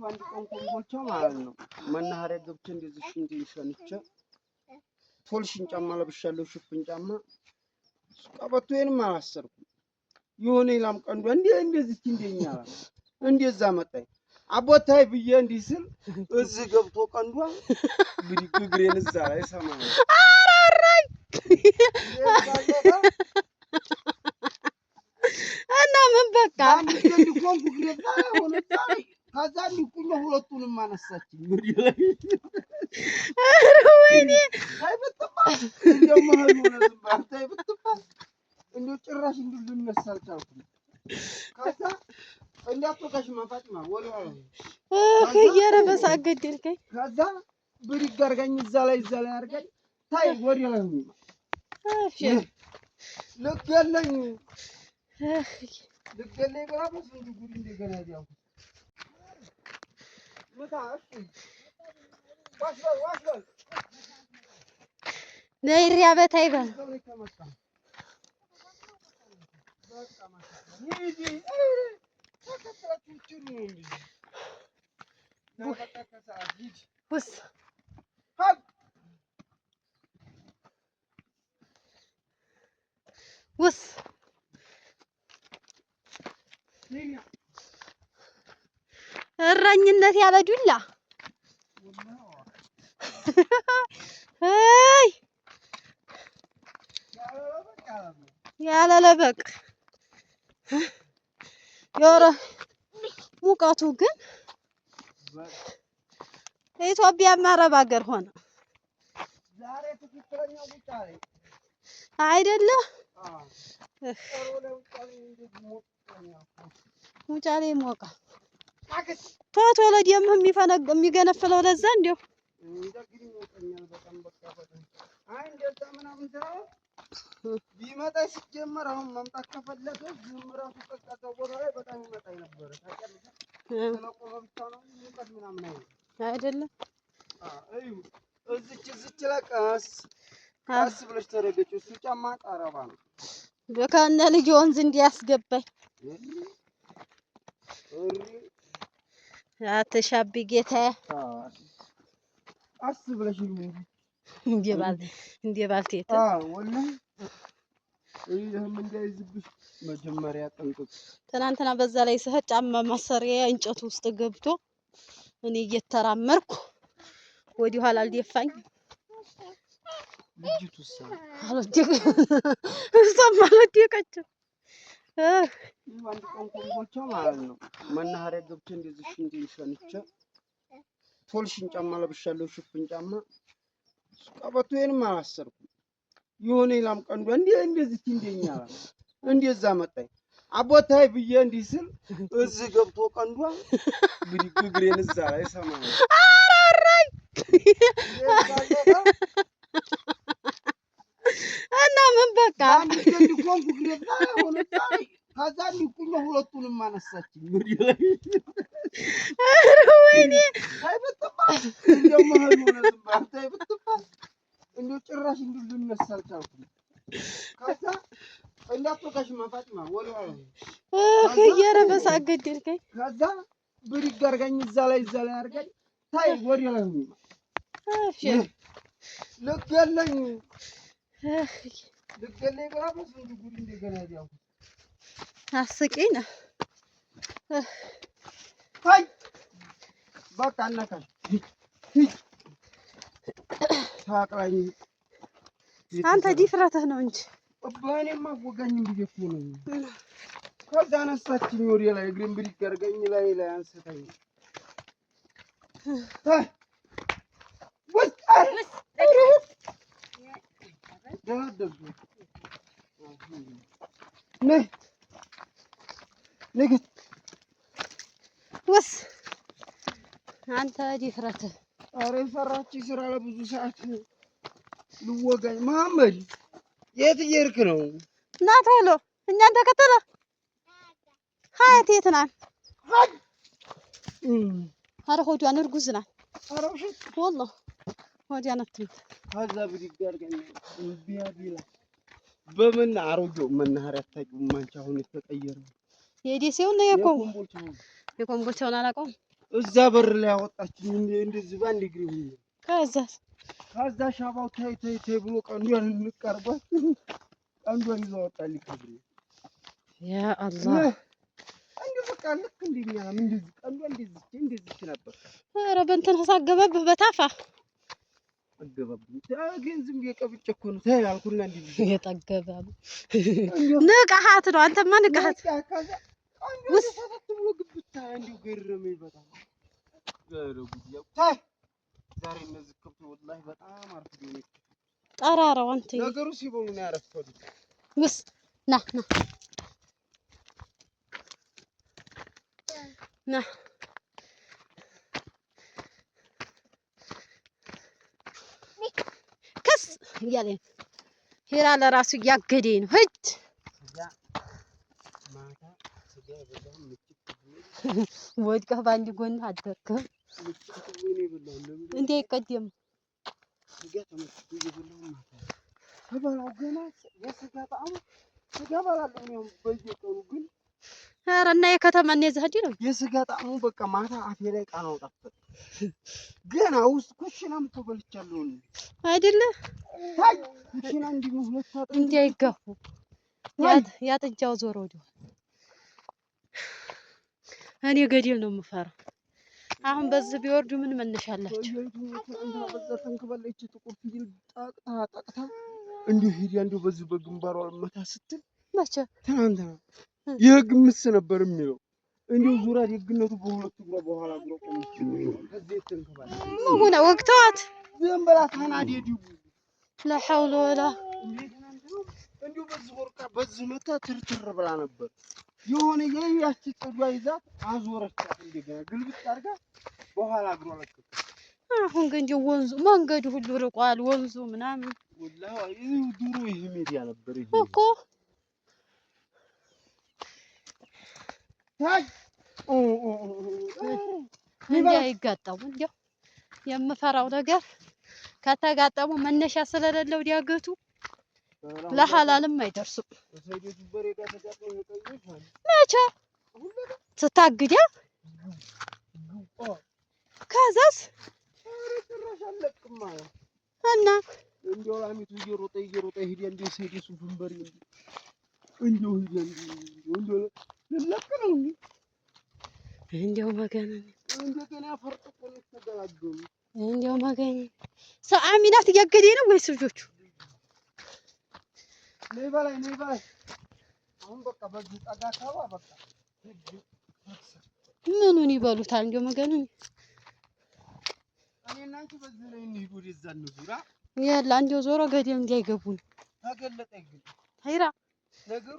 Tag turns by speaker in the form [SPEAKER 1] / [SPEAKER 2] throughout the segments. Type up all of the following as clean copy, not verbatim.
[SPEAKER 1] አንድ ቀን ኮምቦልቻ ማለት ነው መናኸሪያ ገብቼ እንደዚህ ሽንቴን ሸንቼ ቶልሽን ጫማ ለብሻለሁ ሽፍን ጫማ ቀበቶዬንም አላሰርኩም የሆነ ላም ቀንዱ እንደዚህ እንደኛ እንደዛ መጣኝ አቦታይ ብዬ እንዲህ ስል እዚህ ገብቶ ቀንዷ ብድግ እግሬን እዛ ላይ ሰማኝ
[SPEAKER 2] አራራይ እና ምን በቃ
[SPEAKER 1] አንድ ገንድ ኮንኩ ግሬታ ሆነ ከዛ ሊቁኝ ሁለቱንም አነሳችኝ ወዲ ላይ
[SPEAKER 2] ወይኔ
[SPEAKER 1] አይበጥባ እንደው መሀል ሆነ ዝምባታ አይበጥባ እንደው ጭራሽ እንድልነሳ አልቻልኩም ከዛ እንዳትወጣሽ ማፋጥማ ወዲያ
[SPEAKER 2] እየረበሳ ገደልከኝ
[SPEAKER 1] ከዛ ብድግ አድርጋኝ እዛ ላይ አድርጋኝ ታይ ወዲያ ላይ
[SPEAKER 2] እሺ
[SPEAKER 1] ልገለኝ ብላ በስንት ጉድ እንደገና ያው መታሽ ዋሽበል
[SPEAKER 2] ነይሪያ በታይ በል ውስ ውስ እረኝነት ያለ ዱላ አይ ያለ ለበቅ ያረ ሙቀቱ ግን ኢትዮጵያ ማረብ ሀገር ሆነ
[SPEAKER 1] ዛሬ ትክክለኛው ጉዳይ
[SPEAKER 2] አይደለ ሙጫሌ ሞቃ ቶሎ ደምህ የሚገነፍለው ለዛ እንደው
[SPEAKER 1] ቢመጣ ሲጀመር አሁን መምጣት ከፈለገ ጅምራቱ ቀዝቃዛው ቦታ ላይ በጣም ይመጣ ነበር ታውቂያለሽ ስለቆመ ብቻ ነው ሙቀት ምናምን
[SPEAKER 2] አይደለም
[SPEAKER 1] አዩ እዚች ላይ ቀስ ብለሽ ተረገጭ እሱ ጫማ ቀረባ ነው
[SPEAKER 2] በካነ ልጅ ወንዝ እንዲያስገባኝ አትሻቢ ጌታዬ
[SPEAKER 1] አስብለሽ
[SPEAKER 2] እንዴባልቴት
[SPEAKER 1] ወላሂ ይሄም እንዳይዝብሽ መጀመሪያ ጠንቅቅ
[SPEAKER 2] ትናንትና በዛ ላይ ስህት ጫማ ማሰሪያ እንጨት ውስጥ ገብቶ እኔ እየተራመርኩ ወዲ ኋላ አልደፋኝ
[SPEAKER 1] ልጅቱስ
[SPEAKER 2] አልወደቀች
[SPEAKER 1] አንድ ቀን ኮምቦልቻ ማለት ነው መናኸሪያ ገብቼ እንደዚህ ሽንቴን ሸንቼ ቶልሽን ጫማ ለብሻለሁ ሽፍን ጫማ ቀበቶዬንም አላሰርኩም የሆነ ላም ቀንዱ እንደዚህ እንደኛ እንደዛ መጣኝ አቦታይ ብዬ እንዲህ ስል እዚህ ገብቶ ቀንዷ ብድግ እግሬን እዛ ላይ ሰማኝ
[SPEAKER 2] አራራይ እና ምን በቃ
[SPEAKER 1] አንድ ገንድ ኮንኩ ግሬታ ሆነ ከዛ ሊቁኝ ሁለቱንም አነሳችኝ ወዲ ላይ
[SPEAKER 2] ወይኔ
[SPEAKER 1] አይበጥባ እንደው መሀል ሆነ ዝምባታ አይበጥባ እንደው ጭራሽ እንድልነሳ አልቻልኩም ከዛ እንዳትወጣሽ ማፋጥማ ወዲያ ላይ
[SPEAKER 2] እየረበሳ ገደልከኝ
[SPEAKER 1] ከዛ ብድግ አድርጋኝ እዛ ላይ አድርጋኝ ታይ ወዲያ ላይ
[SPEAKER 2] እሺ
[SPEAKER 1] ልገለኝ ብላ በስንት ጉድ እንደገና ያው
[SPEAKER 2] አስቂኝ
[SPEAKER 1] ታይ በቃ አናካሽ ታቅላኝ
[SPEAKER 2] አንተ ዲፍረትህ ነው እንጂ
[SPEAKER 1] በእኔማ ወጋኝ ብዬ እኮ ነው ከዛ አነሳችኝ ወዲያ ላይ እግሬን ብድግ አድርጋኝ ላይ አንስተኝ ንግት
[SPEAKER 2] ወስ አንተ ዲፍረትህ
[SPEAKER 1] ኧረ የሰራች ስራ ለብዙ ሰዓት ልወጋኝ መሐመድ የት እየሄድክ ነው
[SPEAKER 2] ና ቶሎ እኛን ተከተለ ሀያት የት ናት ኧረ ሆዷን እርጉዝ ናት
[SPEAKER 1] ኧረ ውሸት
[SPEAKER 2] ወላሂ ሆዷን አትምት
[SPEAKER 1] ከዛ ብድግ አድርገኝ እምቢ አቢላ በምን አሮጌው መናኸሪያ አታውቂውም አንቺ አሁን የተቀየረው
[SPEAKER 2] የደሴውን ነው የኮምቦልቻውን አላውቀውም
[SPEAKER 1] እዛ በር ላይ አወጣችኝ እንደዚህ ባንድ እግሬ ሆኜ ከዛ ሻባው ተይ ብሎ ቀንዷን እንቀርባት ቀንዷን ይዞ አወጣልኝ ከእግሬ
[SPEAKER 2] ያ አላህ
[SPEAKER 1] አንዱ በቃ ልክ እንደኛ እንደዚህ ቀንዷን እንደዚህ ነበር
[SPEAKER 2] ኧረ በእንትን ተሳገበብህ በታፋ
[SPEAKER 1] አገባብኝ ግን ዝም ብዬ ቀብጬ እኮ ነው ተይ አልኩና እንደዚህ
[SPEAKER 2] የጠገባብ ንቀሃት ነው አንተማ ንቀሃት
[SPEAKER 1] ውስጥ ተተትብሎ ግብታ እንዲሁ ገረመኝ በጣም ገረጉ ታይ ዛሬ እነዚህ ከብቶ ወላሂ በጣም አርፍዶ ነው
[SPEAKER 2] ጠራራው አንተ
[SPEAKER 1] ነገሩ ሲበሉ ነው ያረፈዱት
[SPEAKER 2] ውስጥ ና ከስ እያለኝ ሄራ ለራሱ እያገደኝ ነው ህጅ
[SPEAKER 1] ማታ ስጋ በላም
[SPEAKER 2] ወድቀህ ባንድ ጎን አደርክም እንዴ ይቀደም
[SPEAKER 1] ስጋ ተመስጦ ይበላው ማታ ተበላው ገና የስጋ ጣዕሙ ስጋ በላለሁ ነው በየቀኑ ግን
[SPEAKER 2] ኧረ እና የከተማ ነው ዘህዲ ነው
[SPEAKER 1] የስጋ ጣዕሙ በቃ ማታ አፌ ላይ ቃናው ጠፍቷል ገና ውስጥ ኩሽናም ተበልቻለሁ
[SPEAKER 2] አይደለ
[SPEAKER 1] ታይ ኩሽና እንዲህ ሁለት አጥንት
[SPEAKER 2] እንዴ አይጋፉ ያጥጃው ዞሮ ወዲህ እኔ ገደል ነው የምፈራው አሁን በዚህ ቢወርዱ ምን መነሻላችሁ
[SPEAKER 1] በዛ ተንከባለች ጥቁር ፍየል ጣቅታ እንዲሁ ሂድ እንዲሁ በዚህ በግንባሯ መታ ስትል
[SPEAKER 2] መቼ
[SPEAKER 1] ትናንትና የግምስ ነበር የሚለው እንዲሁ ዙራ ደግነቱ በሁለት እግሯ በኋላ እግሯ ቆመች ከዚህ ተንከባለች
[SPEAKER 2] ምን ወቅቷት
[SPEAKER 1] ዝም ብላ ተናደዱ
[SPEAKER 2] لا حول ولا
[SPEAKER 1] እንዲሁ በዚህ ወርቃ በዚህ መታ ትርትር ብላ ነበር የሆነ የያቺ ጥዷ ይዛት አዞረቻት እንደገና ግልብጥ አድርጋ በኋላ እግሯ ለቀቀ
[SPEAKER 2] አሁን ግን ወንዙ መንገዱ ሁሉ ርቋል ወንዙ ምናምን
[SPEAKER 1] ወላሂ ድሮ ይሄ ሜዲያ ነበር ይሄ
[SPEAKER 2] እኮ
[SPEAKER 1] ታይ
[SPEAKER 2] እንዴ አይጋጠሙ እንዴ የምፈራው ነገር ከተጋጠሙ መነሻ ስለሌለው ዲያገቱ ለሐላልም አይደርሱም መቼ ስታግዳ ከዛስ እና
[SPEAKER 1] እንደው ላሚቱ እየሮጠ ሄደ እንደው ሰይድ ሱፍን በሪ እንደው እንደው ለለቅ ነው
[SPEAKER 2] እንደው መገን
[SPEAKER 1] እንደገና ፈርጥቆ ነው ተገላገሉ
[SPEAKER 2] እንደው መገን ሰው አሚናት እያገደኝ ነው ወይስ ልጆቹ
[SPEAKER 1] ነይ በላይ አሁን በቃ በዚህ ጠጋ ካባ በቃ
[SPEAKER 2] ምኑን ይበሉታል እንደው መገኑ
[SPEAKER 1] እኔና አንቺ በዚህ ላይ እንሂድ ወደዛ እንዙራ
[SPEAKER 2] ያላ እንደው ዞሮ ገደል እንዳይገቡ ነው
[SPEAKER 1] ተገለጠ ግን
[SPEAKER 2] ሀይራ
[SPEAKER 1] ነገሩ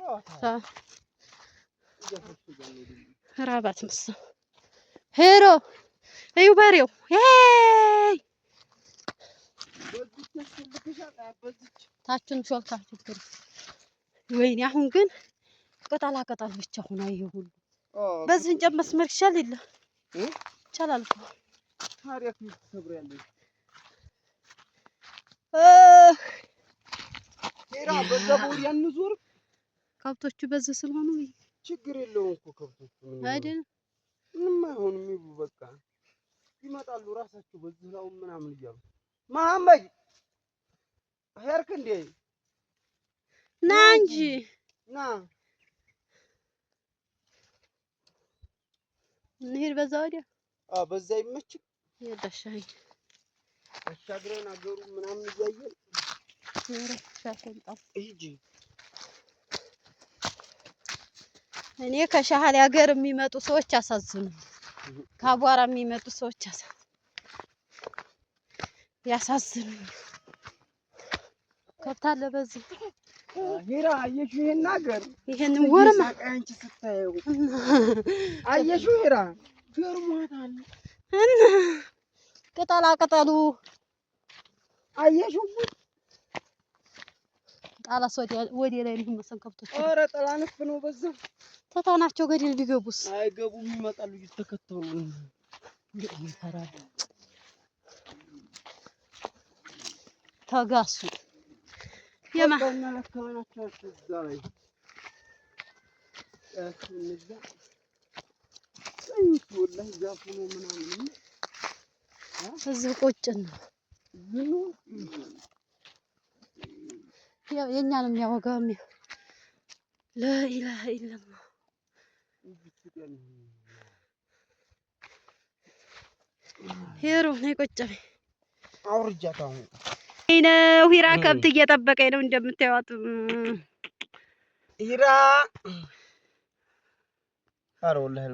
[SPEAKER 2] ራባት መስ ሄሮ እዩ በሬው ሄይ ታችን ሾልካችሁ ትሩ ወይኔ አሁን ግን ቅጠላ ቅጠል ብቻ ሆና ይሁን በዚህ እንጨት መስመር ይሻል ይላ ይቻላል እኮ
[SPEAKER 1] ታሪክ ትሰብሪያለሽ ሄራ በዛ ወዲያ እንዙር
[SPEAKER 2] ከብቶቹ በዚህ ስለሆኑ
[SPEAKER 1] ችግር የለውም እኮ ከብቶቹ
[SPEAKER 2] አይደል
[SPEAKER 1] ምንም አይሆንም ይቡ በቃ ይመጣሉ ራሳቸው በዚህ ነው ምናምን ይያሉ መሐመድ ሄርክ እንዴ
[SPEAKER 2] ና እንጂ
[SPEAKER 1] ና
[SPEAKER 2] እንሂድ በዛ ወዲያ
[SPEAKER 1] በዛ ይመች
[SPEAKER 2] የዳሻይ
[SPEAKER 1] አሻግረን አገሩ ምናምን እያየን
[SPEAKER 2] ሻሸንጣው
[SPEAKER 1] ሂጂ
[SPEAKER 2] እኔ ከሻህል ሀገር የሚመጡ ሰዎች አሳዝኑ ከአቧራ የሚመጡ ሰዎች ያሳዝኑ ከብታለ በዚህ
[SPEAKER 1] ሄራ አየሽው ይሄን ነገር
[SPEAKER 2] ይሄንን ወርማ
[SPEAKER 1] አንቺ ስታየው አየሽው ሄራ ገርሟታል
[SPEAKER 2] እና ቅጠላ ቅጠሉ
[SPEAKER 1] አየሽው
[SPEAKER 2] ጣላስ ወዲያ ላይ ነው መሰንከብቶች
[SPEAKER 1] ኧረ ጠላንፍ ነው በዛው
[SPEAKER 2] ተታናቸው ገደል ቢገቡስ
[SPEAKER 1] አይገቡም ይመጣሉ እየተከተሉ
[SPEAKER 2] ይፈራል ተጋሱ የማና
[SPEAKER 1] ለከናቸው እዛ ላይ ወላሂ ዛፉ ነው ምናምን
[SPEAKER 2] እዚህ ቁጭ ነው ያው የኛን የሚያወጋው لا إله إلا الله ሄሮ ነይ ቁጭ በይ
[SPEAKER 1] አውርጃታው
[SPEAKER 2] ነው ሂራ ከብት እየጠበቀኝ ነው እንደምታዩት
[SPEAKER 1] ሂራ አረ ወላሂ